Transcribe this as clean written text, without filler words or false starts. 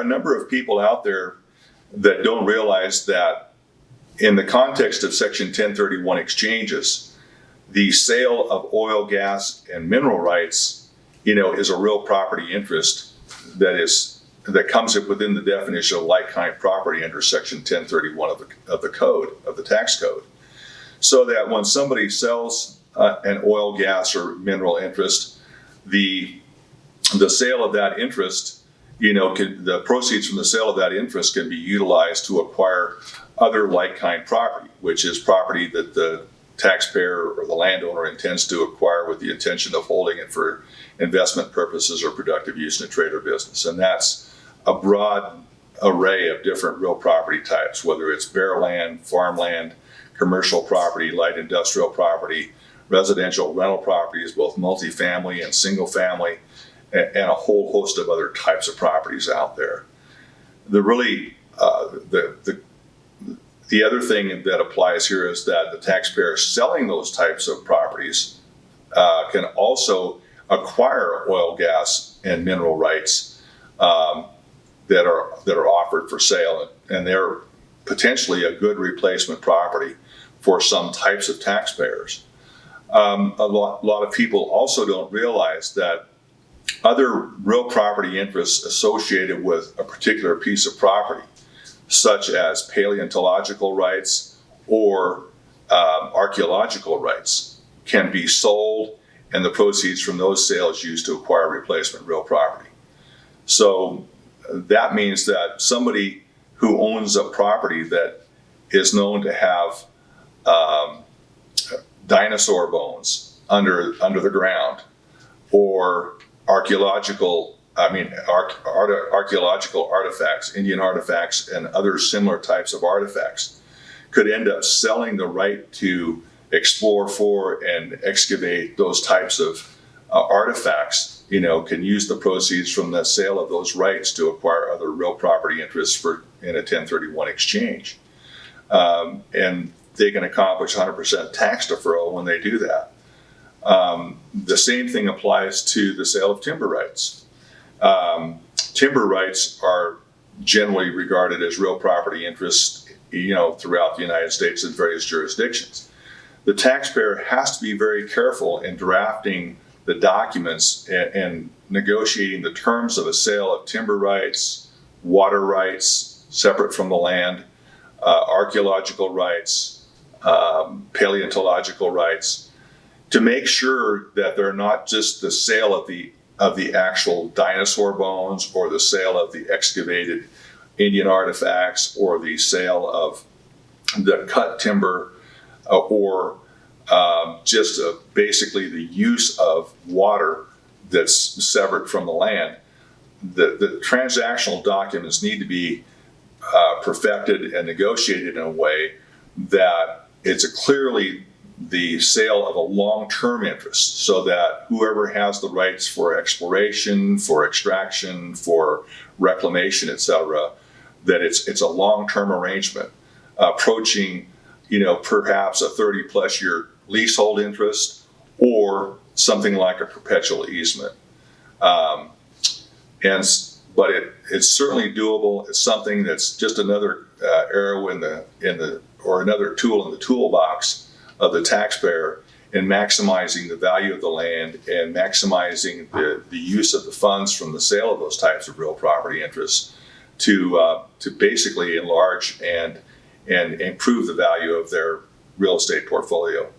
a number of people out there that don't realize that in the context of Section 1031 exchanges, the sale of oil, gas, and mineral rights, is a real property interest that comes up within the definition of like-kind property under Section 1031 of the code, of the tax code. So that when somebody sells an oil, gas, or mineral interest, the sale of that interest, the proceeds from the sale of that interest can be utilized to acquire other like-kind property, which is property that the taxpayer or the landowner intends to acquire with the intention of holding it for investment purposes or productive use in a trade or business. And that's a broad array of different real property types, whether it's bare land, farmland, commercial property, light industrial property, residential rental properties, both multifamily and single family, and a whole host of other types of properties out there. The other thing that applies here is that the taxpayer selling those types of properties can also acquire oil, gas, and mineral rights that are offered for sale, and they're potentially a good replacement property for some types of taxpayers. A lot of people also don't realize that other real property interests associated with a particular piece of property, such as paleontological rights or archeological rights, can be sold and the proceeds from those sales used to acquire replacement real property. So that means that somebody who owns a property that is known to have dinosaur bones under the ground, or archaeological artifacts, Indian artifacts, and other similar types of artifacts, could end up selling the right to explore for and excavate those types of artifacts, can use the proceeds from the sale of those rights to acquire other real property interests in a 1031 exchange. And they can accomplish 100% tax deferral when they do that. The same thing applies to the sale of timber rights. Timber rights are generally regarded as real property interests, throughout the United States in various jurisdictions. The taxpayer has to be very careful in drafting the documents and negotiating the terms of a sale of timber rights, water rights separate from the land, archaeological rights, paleontological rights, to make sure that they're not just the sale of the actual dinosaur bones, or the sale of the excavated Indian artifacts, or the sale of the cut timber, or just basically the use of water that's severed from the land. The transactional documents need to be perfected and negotiated in a way that it's clearly the sale of a long-term interest, so that whoever has the rights for exploration, for extraction, for reclamation, etc., that it's a long-term arrangement approaching, perhaps a 30-plus year leasehold interest, or something like a perpetual easement. But it's certainly doable. It's something that's just another arrow or another tool in the toolbox of the taxpayer in maximizing the value of the land and maximizing the use of the funds from the sale of those types of real property interests to basically enlarge and improve the value of their real estate portfolio.